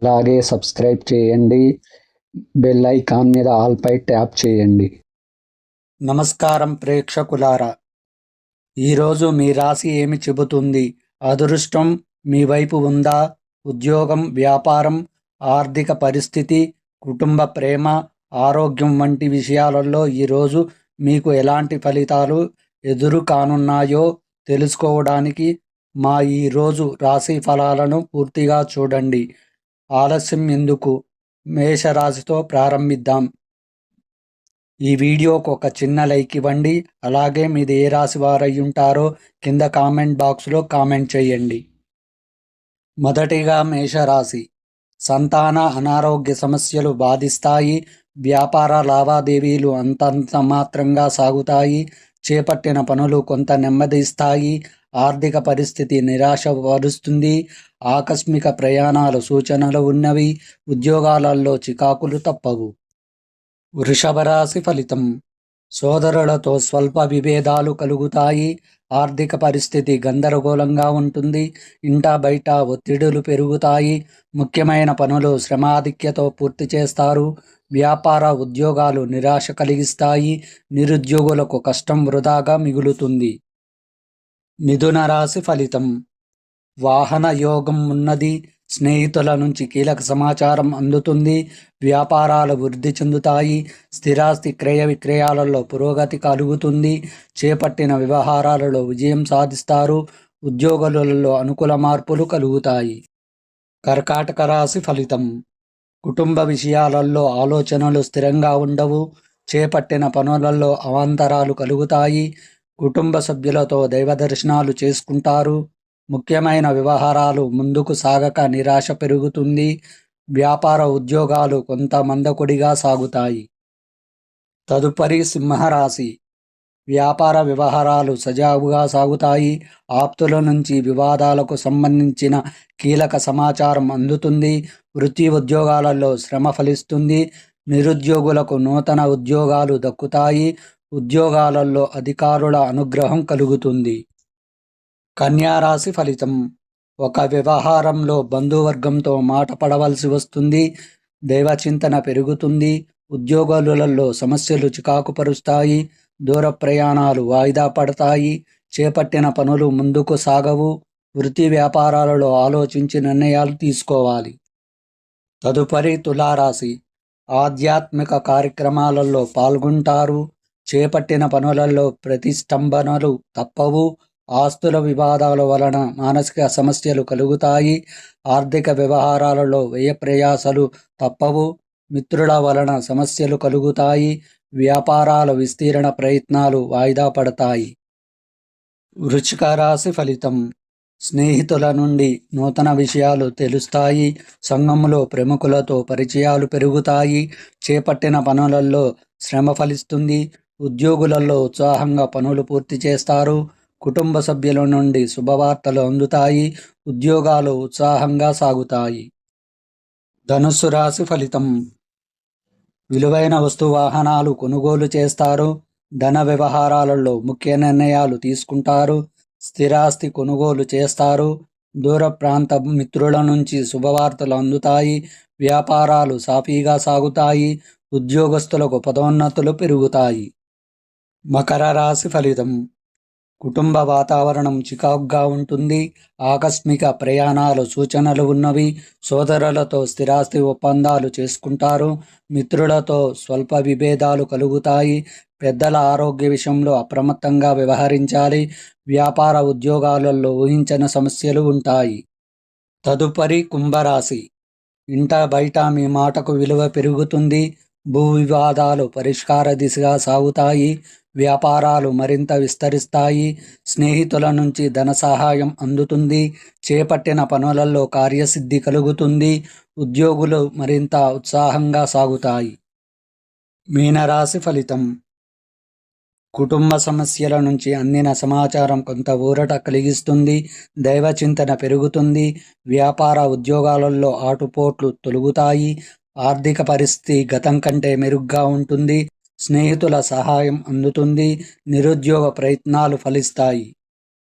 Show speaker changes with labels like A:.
A: అలాగే సబ్స్క్రైబ్ చేయండి. Bell icon మీద ఆల్ పై ట్యాప్ చేయండి.
B: నమస్కారం ప్రేక్షకులారా, ఈరోజు మీ రాశి ఏమి చెబుతుంది? అదృష్టం మీ వైపు ఉందా? ఉద్యోగం, వ్యాపారం, ఆర్థిక పరిస్థితి, కుటుంబ ప్రేమ, ఆరోగ్యం వంటి విషయాలలో ఈరోజు మీకు ఎలాంటి ఫలితాలు ఎదురు కానున్నాయో తెలుసుకోవడానికి మా ఈరోజు రాశి ఫలాలను పూర్తిగా చూడండి. ఆలస్యం ఎందుకు? మేషరాశితో ప్రారంభిద్దాం. ఈ వీడియోకు ఒక చిన్న లైక్ ఇవ్వండి. అలాగే మీది ఏ రాశి వారై ఉంటారో కింద కామెంట్ బాక్స్లో కామెంట్ చేయండి. మొదటిగా మేషరాశి. సంతాన అనారోగ్య సమస్యలు బాధిస్తాయి. వ్యాపార లావాదేవీలు అంతంత మాత్రంగా సాగుతాయి. చేపట్టిన పనులు కొంత నెమ్మదిస్తాయి. ఆర్థిక పరిస్థితి నిరాశపరుస్తుంది. ఆకస్మిక ప్రయాణాలు సూచనలు ఉన్నవి. ఉద్యోగాలలో చికాకులు తప్పవు. వృషభ రాశి ఫలితం. సోదరులతో స్వల్ప విభేదాలు కలుగుతాయి. ఆర్థిక పరిస్థితి గందరగోళంగా ఉంటుంది. ఇంటా బయట ఒత్తిడులు పెరుగుతాయి. ముఖ్యమైన పనులు శ్రమాధిక్యతో పూర్తి చేస్తారు. వ్యాపార ఉద్యోగాలు నిరాశ కలిగిస్తాయి. నిరుద్యోగులకు కష్టం వృధాగా మిగులుతుంది. మిథున రాశి ఫలితం. వాహన యోగం ఉన్నది. స్నేహితుల నుంచి కీలక సమాచారం అందుతుంది. వ్యాపారాలు వృద్ధి చెందుతాయి. స్థిరాస్తి క్రయ విక్రయాలలో పురోగతి కలుగుతుంది. చేపట్టిన వ్యవహారాలలో విజయం సాధిస్తారు. ఉద్యోగులలో అనుకూల మార్పులు కలుగుతాయి. కర్కాటక రాశి ఫలితం. కుటుంబ విషయాలలో ఆలోచనలు స్థిరంగా ఉండవు. చేపట్టిన పనులలో అవాంతరాలు కలుగుతాయి. కుటుంబ సభ్యులతో దైవ దర్శనాలు చేసుకుంటారు. ముఖ్యమైన వ్యవహారాలు ముందుకు సాగక నిరాశ పెరుగుతుంది. వ్యాపార ఉద్యోగాలు కొంత మందకొడిగా సాగుతాయి. తదుపరి సింహరాశి. వ్యాపార వ్యవహారాలు సజావుగా సాగుతాయి. ఆప్తుల నుంచి వివాదాలకు సంబంధించిన కీలక సమాచారం అందుతుంది. వృత్తి ఉద్యోగాలలో శ్రమ ఫలిస్తుంది. నిరుద్యోగులకు నూతన ఉద్యోగాలు దక్కుతాయి. ఉద్యోగాలలో అధికారుల అనుగ్రహం కలుగుతుంది. కన్యారాశి ఫలితం. ఒక వ్యవహారంలో బంధువర్గంతో మాట పడవలసి వస్తుంది. దైవచింతన పెరుగుతుంది. ఉద్యోగాలలో సమస్యలు చికాకుపరుస్తాయి. దూర ప్రయాణాలు వాయిదా పడతాయి. చేపట్టిన పనులు ముందుకు సాగవు. వృత్తి వ్యాపారాలలో ఆలోచించి నిర్ణయాలు తీసుకోవాలి. తదుపరి తులారాశి. ఆధ్యాత్మిక కార్యక్రమాలలో పాల్గొంటారు. చేపట్టిన పనులలో ప్రతిష్టంభనలు తప్పవు. ఆస్తుల వివాదాల వలన మానసిక సమస్యలు కలుగుతాయి. ఆర్థిక వ్యవహారాలలో వ్యయ ప్రయాసలు తప్పవు. మిత్రుల వలన సమస్యలు కలుగుతాయి. వ్యాపారాల విస్తీరణ ప్రయత్నాలు వాయిదా పడతాయి. వృశ్చిక రాశి ఫలితం. స్నేహితుల నుండి నూతన విషయాలు తెలుస్తాయి. సంఘంలో ప్రముఖులతో పరిచయాలు పెరుగుతాయి. చేపట్టిన పనులలో శ్రమ ఫలిస్తుంది. ఉద్యోగులలో ఉత్సాహంగా పనులు పూర్తి చేస్తారు. కుటుంబ సభ్యుల నుండి శుభవార్తలు అందుతాయి. ఉద్యోగాలు ఉత్సాహంగా సాగుతాయి. ధనుస్సు రాశి ఫలితం. విలువైన వాహనాలు కొనుగోలు చేస్తారు. ధన వ్యవహారాలలో ముఖ్య నిర్ణయాలు తీసుకుంటారు. స్థిరాస్తి కొనుగోలు చేస్తారు. దూర ప్రాంత మిత్రుల నుంచి శుభవార్తలు అందుతాయి. వ్యాపారాలు సాఫీగా సాగుతాయి. ఉద్యోగస్తులకు పదోన్నతులు పెరుగుతాయి. మకర రాశి ఫలితం. కుటుంబ వాతావరణం చికాకుగా ఉంటుంది. ఆకస్మిక ప్రయాణాలు సూచనలు ఉన్నవి. సోదరులతో స్థిరాస్తి ఒప్పందాలు చేసుకుంటారు. మిత్రులతో స్వల్ప విభేదాలు కలుగుతాయి. పెద్దల ఆరోగ్య విషయంలో అప్రమత్తంగా వ్యవహరించాలి. వ్యాపార ఉద్యోగాలలో ఊహించని సమస్యలు ఉంటాయి. తదుపరి కుంభరాశి. ఇంట బయట మీ మాటకు విలువ పెరుగుతుంది. భూ వివాదాలు పరిష్కార దిశగా సాగుతాయి. వ్యాపారాలు మరింత విస్తరిస్తాయి. స్నేహితుల నుంచి ధన సహాయం అందుతుంది. చేపట్టిన పనులలో కార్యసిద్ధి కలుగుతుంది. ఉద్యోగులు మరింత ఉత్సాహంగా సాగుతాయి. మీనరాశి ఫలితం. కుటుంబ సమస్యల నుంచి అందిన సమాచారం కొంత ఊరట కలిగిస్తుంది. దైవచింతన పెరుగుతుంది. వ్యాపార ఉద్యోగాలలో ఆటుపోట్లు తొలగుతాయి. ఆర్థిక పరిస్థితి గతం కంటే మెరుగ్గా ఉంటుంది. స్నేహితుల సహాయం అందుతుంది. నిరుద్యోగ ప్రయత్నాలు ఫలిస్తాయి.